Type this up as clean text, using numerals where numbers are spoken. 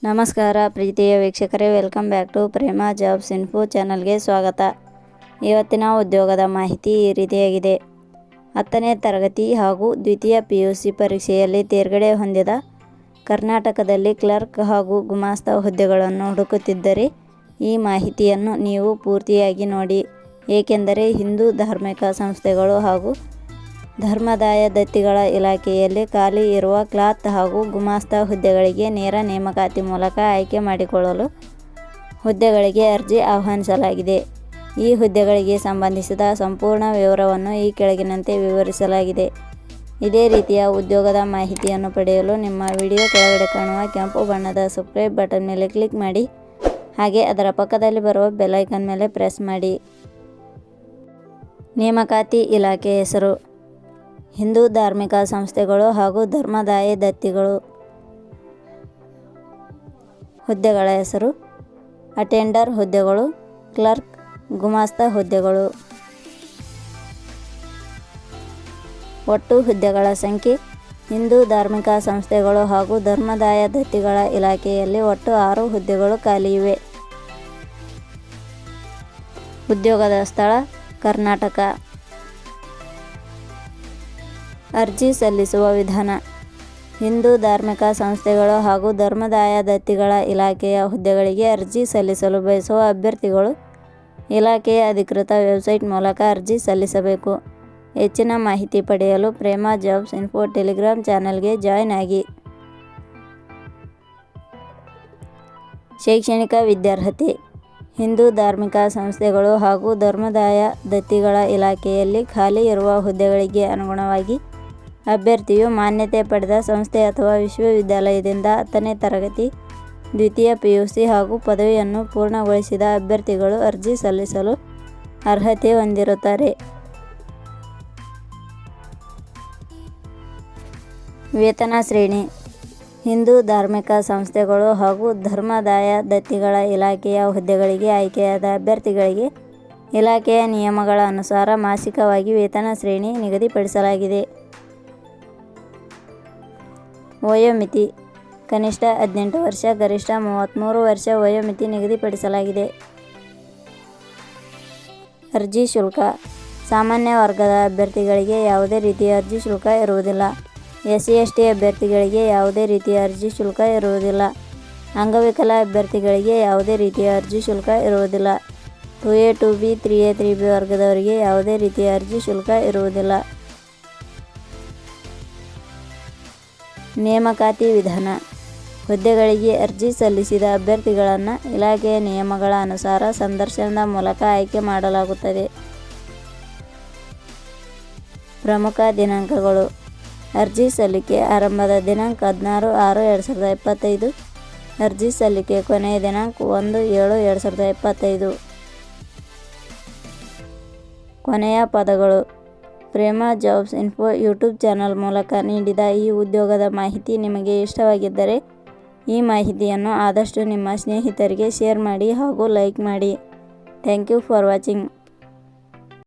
ನಮಸ್ಕಾರ ಪ್ರೀತಿಯ ವೀಕ್ಷಕರೇ, welcome back to Prema jobs info ಚಾನಲ್ಗೆ ಸ್ವಾಗತ. ಇವತ್ತಿನ ಉದ್ಯೋಗದ ಮಾಹಿತಿ ಈ ರೀತಿಯಾಗಿದೆ. 10ನೇ ತರಗತಿ ಹಾಗೂ ದ್ವಿತೀಯ PUC ಪರೀಕ್ಷೆಯಲ್ಲಿ ತೇರ್ಗಡೆ ಹೊಂದಿದ ಕರ್ನಾಟಕದಲ್ಲಿ ಕ್ಲರ್ಕ್ ಹಾಗೂ ಗುಮಾಸ್ತ ಹುದ್ದೆಗಳನ್ನು ಹುಡುಕುತ್ತಿದ್ದರೆ ಈ ಮಾಹಿತಿಯನ್ನು ನೀವು ಪೂರ್ತಿಯಾಗಿ ನೋಡಿ. ಏಕೆಂದರೆ ಹಿಂದೂ ಧಾರ್ಮಿಕ ಸಂಸ್ಥೆಗಳು ಹಾಗೂ ಧರ್ಮದಾಯ ದತ್ತಿಗಳ ಇಲಾಖೆಯಲ್ಲಿ ಖಾಲಿ ಇರುವ ಕ್ಲರ್ಕ್ ಹಾಗೂ ಗುಮಾಸ್ತ ಹುದ್ದೆಗಳಿಗೆ ನೇರ ನೇಮಕಾತಿ ಮೂಲಕ ಆಯ್ಕೆ ಮಾಡಿಕೊಳ್ಳಲು ಹುದ್ದೆಗಳಿಗೆ ಅರ್ಜಿ ಆಹ್ವಾನಿಸಲಾಗಿದೆ. ಈ ಹುದ್ದೆಗಳಿಗೆ ಸಂಬಂಧಿಸಿದ ಸಂಪೂರ್ಣ ವಿವರವನ್ನು ಈ ಕೆಳಗಿನಂತೆ ವಿವರಿಸಲಾಗಿದೆ. ಇದೇ ರೀತಿಯ ಉದ್ಯೋಗದ ಮಾಹಿತಿಯನ್ನು ಪಡೆಯಲು ನಿಮ್ಮ ವಿಡಿಯೋ ಕೆಳಗಡೆ ಕಾಣುವ ಕೆಂಪು ಬಣ್ಣದ ಸಬ್ಸ್ಕ್ರೈಬ್ ಬಟನ್ ಮೇಲೆ ಕ್ಲಿಕ್ ಮಾಡಿ, ಹಾಗೆ ಅದರ ಪಕ್ಕದಲ್ಲಿ ಬರುವ ಬೆಲ್ ಐಕಾನ್ ಮೇಲೆ ಪ್ರೆಸ್ ಮಾಡಿ. ನೇಮಕಾತಿ ಇಲಾಖೆ ಹೆಸರು: ಹಿಂದೂ ಧಾರ್ಮಿಕ ಸಂಸ್ಥೆಗಳು ಹಾಗೂ ಧರ್ಮದಾಯ ದತ್ತಿಗಳು. ಹುದ್ದೆಗಳ ಹೆಸರು: ಅಟೆಂಡರ್ ಹುದ್ದೆಗಳು, ಕ್ಲರ್ಕ್, ಗುಮಾಸ್ತ ಹುದ್ದೆಗಳು. ಒಟ್ಟು ಹುದ್ದೆಗಳ ಸಂಖ್ಯೆ: ಹಿಂದೂ ಧಾರ್ಮಿಕ ಸಂಸ್ಥೆಗಳು ಹಾಗೂ ಧರ್ಮದಾಯ ದತ್ತಿಗಳ ಇಲಾಖೆಯಲ್ಲಿ ಒಟ್ಟು 6 ಹುದ್ದೆಗಳು ಖಾಲಿ ಇವೆ. ಉದ್ಯೋಗದ ಸ್ಥಳ: ಕರ್ನಾಟಕ. ಅರ್ಜಿ ಸಲ್ಲಿಸುವ ವಿಧಾನ: ಹಿಂದೂ ಧಾರ್ಮಿಕ ಸಂಸ್ಥೆಗಳು ಹಾಗೂ ಧರ್ಮದಾಯ ದತ್ತಿಗಳ ಇಲಾಖೆಯ ಹುದ್ದೆಗಳಿಗೆ ಅರ್ಜಿ ಸಲ್ಲಿಸಲು ಬಯಸುವ ಅಭ್ಯರ್ಥಿಗಳು ಇಲಾಖೆಯ ಅಧಿಕೃತ ವೆಬ್ಸೈಟ್ ಮೂಲಕ ಅರ್ಜಿ ಸಲ್ಲಿಸಬೇಕು. ಹೆಚ್ಚಿನ ಮಾಹಿತಿ ಪಡೆಯಲು ಪ್ರೇಮಾ ಜಾಬ್ಸ್ ಇನ್ಫೋ ಟೆಲಿಗ್ರಾಮ್ ಚಾನೆಲ್ಗೆ ಜಾಯ್ನ್ ಆಗಿ. ಶೈಕ್ಷಣಿಕ ವಿದ್ಯಾರ್ಹತೆ: ಹಿಂದೂ ಧಾರ್ಮಿಕ ಸಂಸ್ಥೆಗಳು ಹಾಗೂ ಧರ್ಮದಾಯ ದತ್ತಿಗಳ ಇಲಾಖೆಯಲ್ಲಿ ಖಾಲಿ ಇರುವ ಹುದ್ದೆಗಳಿಗೆ ಅನುಗುಣವಾಗಿ ಅಭ್ಯರ್ಥಿಯು ಮಾನ್ಯತೆ ಪಡೆದ ಸಂಸ್ಥೆ ಅಥವಾ ವಿಶ್ವವಿದ್ಯಾಲಯದಿಂದ 10ನೇ ತರಗತಿ, ದ್ವಿತೀಯ PUC ಹಾಗೂ ಪದವಿಯನ್ನು ಪೂರ್ಣಗೊಳಿಸಿದ ಅಭ್ಯರ್ಥಿಗಳು ಅರ್ಜಿ ಸಲ್ಲಿಸಲು ಅರ್ಹತೆ ಹೊಂದಿರುತ್ತಾರೆ. ವೇತನ ಶ್ರೇಣಿ: ಹಿಂದೂ ಧಾರ್ಮಿಕ ಸಂಸ್ಥೆಗಳು ಹಾಗೂ ಧರ್ಮದಾಯ ದತ್ತಿಗಳ ಇಲಾಖೆಯ ಹುದ್ದೆಗಳಿಗೆ ಆಯ್ಕೆಯಾದ ಅಭ್ಯರ್ಥಿಗಳಿಗೆ ಇಲಾಖೆಯ ನಿಯಮಗಳ ಅನುಸಾರ ಮಾಸಿಕವಾಗಿ ವೇತನ ಶ್ರೇಣಿ ನಿಗದಿಪಡಿಸಲಾಗಿದೆ. ವಯೋಮಿತಿ: ಕನಿಷ್ಠ 18 ವರ್ಷ, ಗರಿಷ್ಠ 33 ವರ್ಷ ವಯೋಮಿತಿ ನಿಗದಿಪಡಿಸಲಾಗಿದೆ. ಅರ್ಜಿ ಶುಲ್ಕ: ಸಾಮಾನ್ಯ ವರ್ಗದ ಅಭ್ಯರ್ಥಿಗಳಿಗೆ ಯಾವುದೇ ರೀತಿಯ ಅರ್ಜಿ ಶುಲ್ಕ ಇರುವುದಿಲ್ಲ. SC/ST ಅಭ್ಯರ್ಥಿಗಳಿಗೆ ಯಾವುದೇ ರೀತಿಯ ಅರ್ಜಿ ಶುಲ್ಕ ಇರುವುದಿಲ್ಲ. ಅಂಗವಿಕಲ ಅಭ್ಯರ್ಥಿಗಳಿಗೆ ಯಾವುದೇ ರೀತಿಯ ಅರ್ಜಿ ಶುಲ್ಕ ಇರುವುದಿಲ್ಲ. 2A 2B 3A 3B ವರ್ಗದವರಿಗೆ ಯಾವುದೇ ರೀತಿಯ ಅರ್ಜಿ ಶುಲ್ಕ ಇರುವುದಿಲ್ಲ. ನೇಮಕಾತಿ ವಿಧಾನ: ಹುದ್ದೆಗಳಿಗೆ ಅರ್ಜಿ ಸಲ್ಲಿಸಿದ ಅಭ್ಯರ್ಥಿಗಳನ್ನು ಇಲಾಖೆಯ ನಿಯಮಗಳ ಅನುಸಾರ ಸಂದರ್ಶನದ ಮೂಲಕ ಆಯ್ಕೆ ಮಾಡಲಾಗುತ್ತದೆ. ಪ್ರಮುಖ ದಿನಾಂಕಗಳು: ಅರ್ಜಿ ಸಲ್ಲಿಕೆ ಆರಂಭದ ದಿನಾಂಕ 16/6/2025. ಅರ್ಜಿ ಸಲ್ಲಿಕೆ ಕೊನೆಯ ದಿನಾಂಕ 1/7/2025. ಕೊನೆಯ ಪದಗಳು: Prema jobs info YouTube channel ಮೂಲಕ ನೀಡಿದ ಈ ಉದ್ಯೋಗದ ಮಾಹಿತಿ ನಿಮಗೆ ಇಷ್ಟವಾಗಿದ್ದರೆ ಈ ಮಾಹಿತಿಯನ್ನು ಆದಷ್ಟು ನಿಮ್ಮ ಸ್ನೇಹಿತರಿಗೆ ಶೇರ್ ಮಾಡಿ ಹಾಗೂ ಲೈಕ್ ಮಾಡಿ. Thank you for watching.